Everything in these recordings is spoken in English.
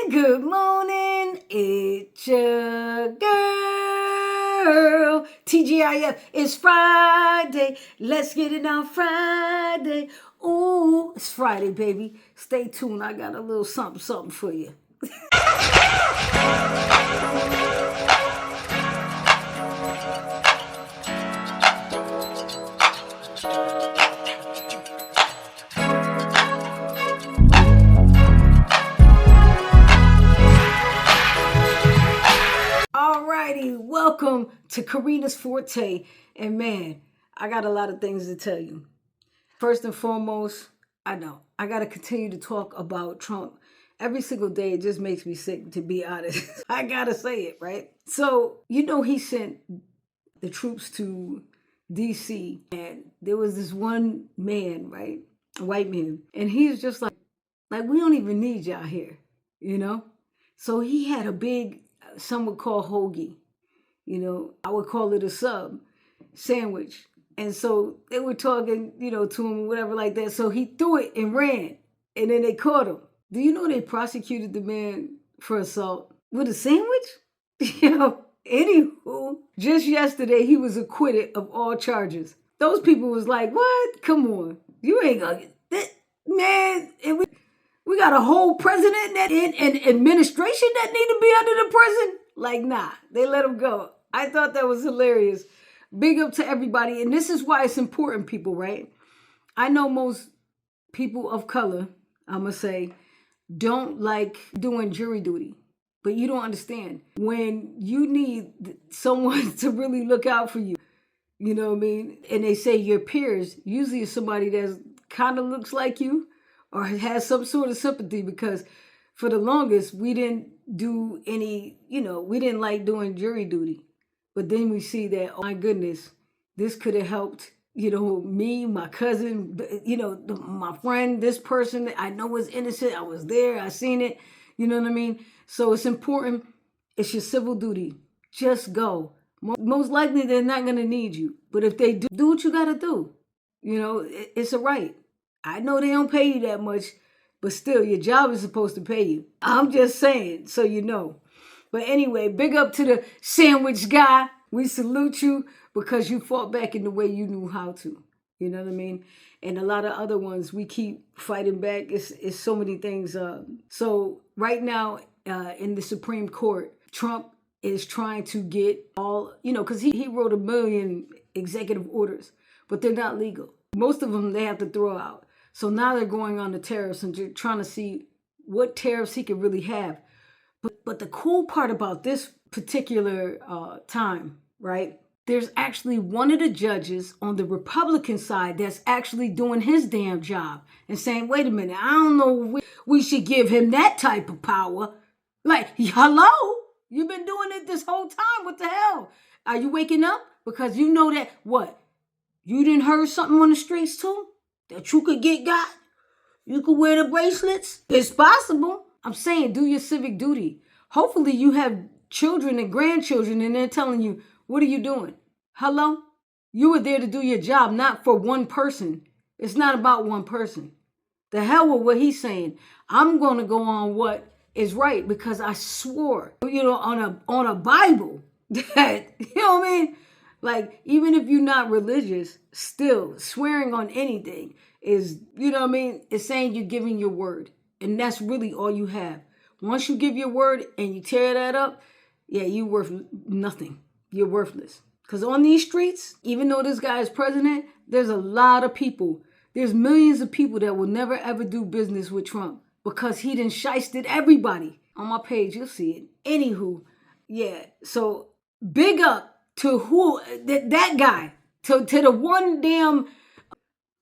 Good morning, it's your girl, TGIF. It's Friday, let's get it on Friday. Ooh, it's Friday, baby. Stay tuned, I got a little something for you. Alrighty, welcome to Karina's Forte. And man, I got a lot of things to tell you. First and foremost, I know I got to continue to talk about Trump every single day. It just makes me sick, to be honest. I got to say it, right? So, he sent the troops to D.C. and there was this one man, right? A white man. And he's just like, we don't even need y'all here, So he had a big, some would call hoagie, I would call it a sub sandwich. And so they were talking, to him, whatever like that. So he threw it and ran, and then they caught him. Do you know they prosecuted the man for assault with a sandwich? Anywho, just yesterday he was acquitted of all charges. Those people was like, what? Come on. You ain't gonna get that, man. And we got a whole president and administration that need to be under the prison? Like, nah, they let him go. I thought that was hilarious. Big up to everybody. And this is why it's important, people, right? I know most people of color, I'm going to say, don't like doing jury duty. But you don't understand. When you need someone to really look out for you, you know what I mean? And they say your peers, usually it's somebody that kind of looks like you or has some sort of sympathy, because for the longest, we didn't do any, we didn't like doing jury duty. But then we see that, oh my goodness, this could have helped, me, my cousin, my friend, this person that I know was innocent. I was there. I seen it. You know what I mean? So it's important. It's your civil duty. Just go. Most likely they're not going to need you. But if they do what you got to do. It's a right. I know they don't pay you that much, but still, your job is supposed to pay you. I'm just saying, so you know. But anyway, big up to the sandwich guy. We salute you because you fought back in the way you knew how to. You know what I mean? And a lot of other ones, we keep fighting back. It's so many things. So right now in the Supreme Court, Trump is trying to get all, because he wrote 1 million executive orders, but they're not legal. Most of them they have to throw out. So now they're going on the tariffs and trying to see what tariffs he could really have. But the cool part about this particular time, right? There's actually one of the judges on the Republican side that's actually doing his damn job and saying, wait a minute, I don't know if we should give him that type of power. Like, hello? You've been doing it this whole time. What the hell? Are you waking up? Because you know that, what? You didn't heard something on the streets too? That you could get got? You could wear the bracelets? It's possible. I'm saying do your civic duty. Hopefully you have children and grandchildren and they're telling you, what are you doing? Hello? You were there to do your job, not for one person. It's not about one person. The hell with what he's saying. I'm going to go on what is right because I swore, on a Bible that, you know what I mean? Like, even if you're not religious, still swearing on anything is, it's saying you're giving your word. And that's really all you have. Once you give your word and you tear that up, yeah, you're worth nothing. You're worthless. Because on these streets, even though this guy is president, there's a lot of people. There's millions of people that will never ever do business with Trump because he done shysted everybody. On my page, you'll see it. Anywho, yeah. So big up to who that guy, to the one damn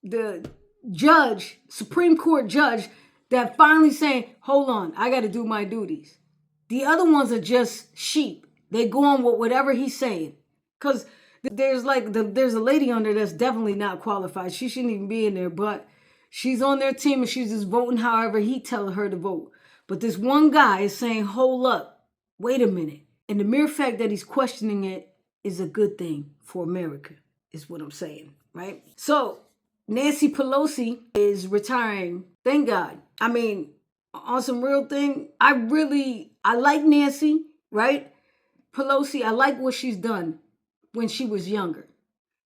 the judge, Supreme Court judge, that finally saying, hold on, I got to do my duties. The other ones are just sheep. They go on with whatever he's saying. Because there's a lady on there that's definitely not qualified. She shouldn't even be in there, but she's on their team and she's just voting however he tells her to vote. But this one guy is saying, hold up, wait a minute. And the mere fact that he's questioning it is a good thing for America, is what I'm saying, right? So Nancy Pelosi is retiring. Thank God. I mean, on some real thing, I like Nancy, right? Pelosi, I like what she's done when she was younger.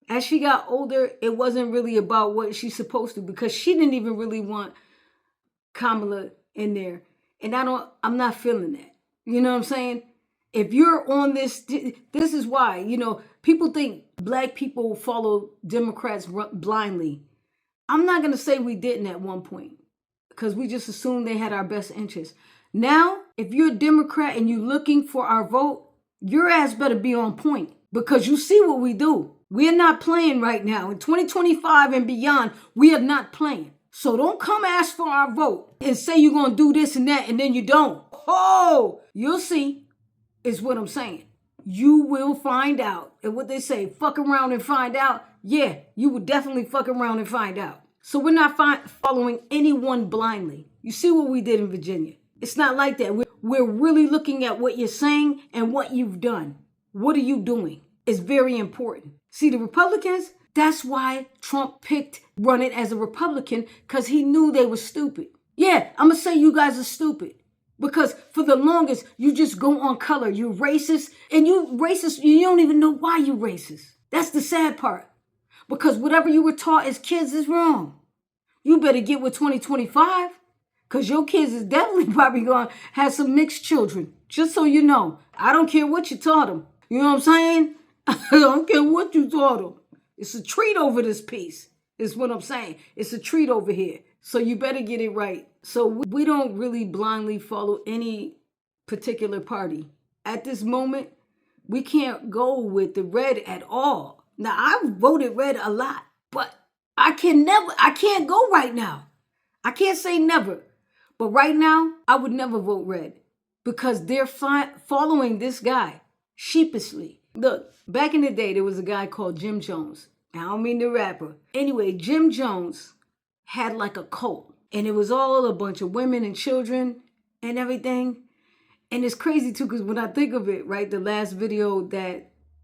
As she got older, it wasn't really about what she's supposed to, because she didn't even really want Kamala in there. And I'm not feeling that. You know what I'm saying? If you're on this is why, people think black people follow Democrats blindly. I'm not going to say we didn't at one point, because we just assumed they had our best interests. Now, if you're a Democrat and you're looking for our vote, your ass better be on point, because you see what we do. We're not playing right now. In 2025 and beyond, we are not playing. So don't come ask for our vote and say you're going to do this and that, and then you don't. Oh, you'll see, is what I'm saying. You will find out. And what they say, fuck around and find out. Yeah, you will definitely fuck around and find out. So we're not following anyone blindly. You see what we did in Virginia. It's not like that. We're really looking at what you're saying and what you've done. What are you doing? It's very important. See, the Republicans, that's why Trump picked running as a Republican, because he knew they were stupid. Yeah, I'm going to say you guys are stupid. Because for the longest, you just go on color. You're racist. And you don't even know why you're racist. That's the sad part. Because whatever you were taught as kids is wrong. You better get with 2025. Because your kids is definitely probably going to have some mixed children. Just so you know. I don't care what you taught them. You know what I'm saying? I don't care what you taught them. It's a treat over this piece, is what I'm saying. It's a treat over here. So you better get it right. So we don't really blindly follow any particular party. At this moment, we can't go with the red at all. Now, I've voted red a lot, but I can't go right now. I can't say never. But right now, I would never vote red, because they're following this guy sheepishly. Look, back in the day, there was a guy called Jim Jones. I don't mean the rapper. Anyway, Jim Jones had like a cult, and it was all a bunch of women and children and everything. And it's crazy too, because when I think of it, right, the last video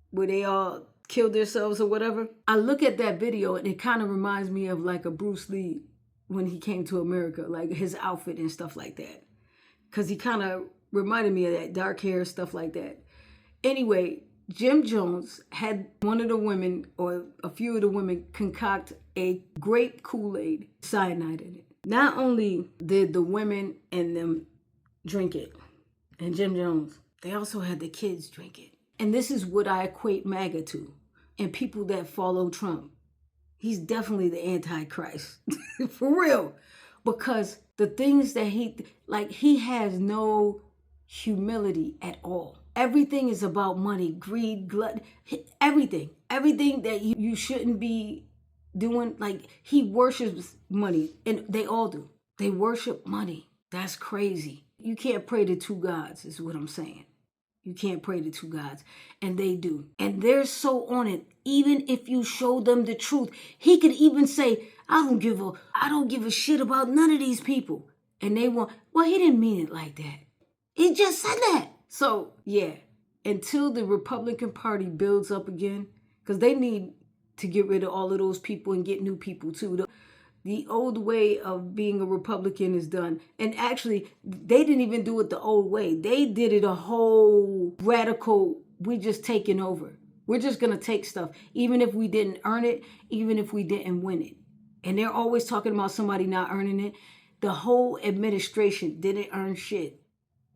where they all killed themselves or whatever, I look at that video and it kind of reminds me of like a Bruce Lee when he came to America, like his outfit and stuff like that. Because he kind of reminded me of that, dark hair, stuff like that. Anyway, Jim Jones had one of the women, or a few of the women, concoct a grape Kool-Aid, cyanide in it. Not only did the women and them drink it, and Jim Jones, they also had the kids drink it. And this is what I equate MAGA to, and people that follow Trump. He's definitely the Antichrist, for real. Because the things that he has no humility at all. Everything is about money, greed, glut, everything. Everything that you shouldn't be doing. Like, he worships money, and they all do. They worship money. That's crazy. You can't pray to two gods, is what I'm saying. You can't pray to two gods. And they do. And they're so on it. Even if you show them the truth, he could even say, I don't give a shit about none of these people. And they want, well, he didn't mean it like that. He just said that. So, yeah, until the Republican Party builds up again, because they need to get rid of all of those people and get new people too. The old way of being a Republican is done. And actually, they didn't even do it the old way. They did it a whole radical, we're just taking over. We're just going to take stuff, even if we didn't earn it, even if we didn't win it. And they're always talking about somebody not earning it. The whole administration didn't earn shit.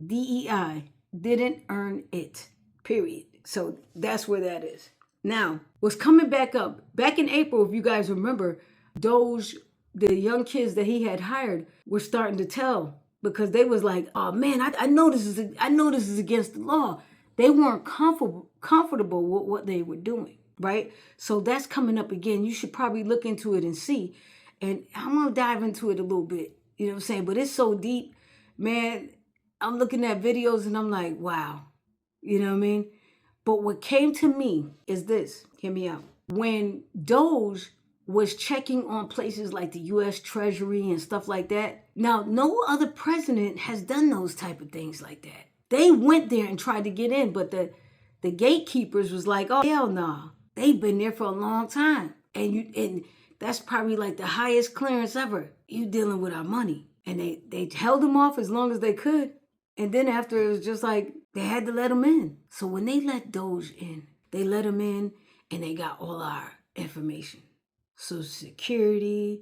DEI didn't earn it, period. So that's where that is. Now, what's coming back up, back in April, if you guys remember, the young kids that he had hired were starting to tell, because they was like, oh man, I know this is against the law. They weren't comfortable with what they were doing, right? So that's coming up again. You should probably look into it and see. And I'm going to dive into it a little bit, you know what I'm saying? But it's so deep, man. I'm looking at videos and I'm like, wow, you know what I mean? But what came to me is this, hear me out. When Doge was checking on places like the U.S. Treasury and stuff like that, now no other president has done those type of things like that. They went there and tried to get in, but the gatekeepers was like, oh, hell no. They've been there for a long time. And that's probably like the highest clearance ever. You dealing with our money. And they held him off as long as they could. And then after, it was just like they had to let him in. So when they let Doge in, they let him in and they got all our information. Social Security,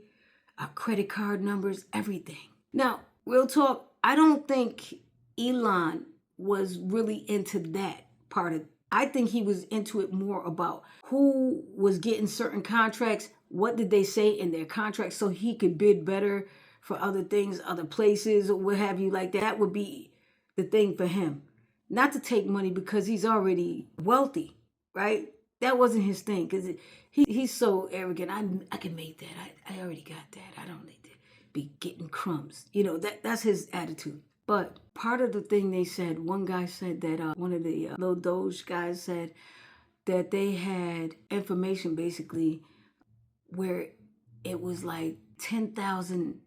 our credit card numbers, everything. Now, real talk, I don't think Elon was really into that part of it. I think he was into it more about who was getting certain contracts, what did they say in their contracts so he could bid better for other things, other places, or what have you like that. That would be the thing for him. Not to take money because he's already wealthy, right? That wasn't his thing because he's so arrogant. I can make that. I already got that. I don't need to be getting crumbs. That's his attitude. But part of the thing they said, one guy said that, one of the little Doge guys said that they had information basically where it was like 10,000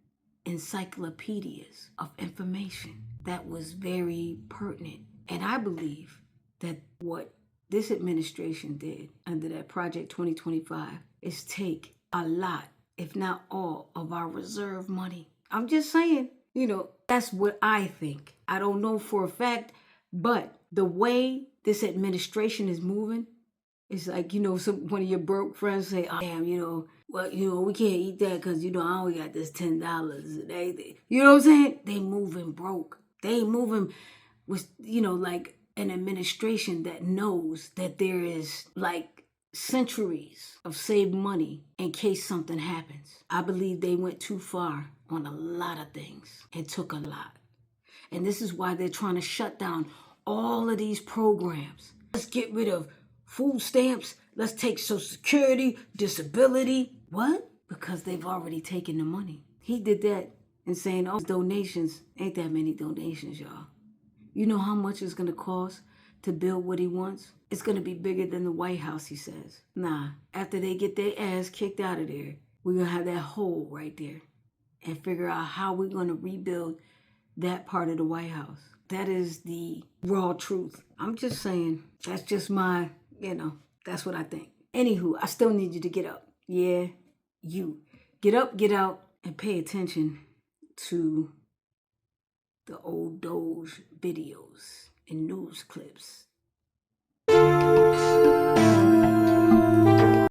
encyclopedias of information that was very pertinent. And I believe that what this administration did under that Project 2025 is take a lot, if not all, of our reserve money. I'm just saying, that's what I think. I don't know for a fact, but the way this administration is moving, it's like, one of your broke friends say, oh, damn, we can't eat that because, I only got this $10. You know what I'm saying? They moving broke. They moving with, like an administration that knows that there is like centuries of saved money in case something happens. I believe they went too far on a lot of things and took a lot. And this is why they're trying to shut down all of these programs. Let's get rid of food stamps. Let's take Social Security, disability. What? Because they've already taken the money. He did that and saying, oh, donations. Ain't that many donations, y'all. You know how much it's going to cost to build what he wants? It's going to be bigger than the White House, he says. Nah, after they get their ass kicked out of there, we're going to have that hole right there and figure out how we're going to rebuild that part of the White House. That is the raw truth. I'm just saying, that's just my, that's what I think. Anywho, I still need you to get up. Yeah, you. Get up, get out, and pay attention to the old Doge videos and news clips.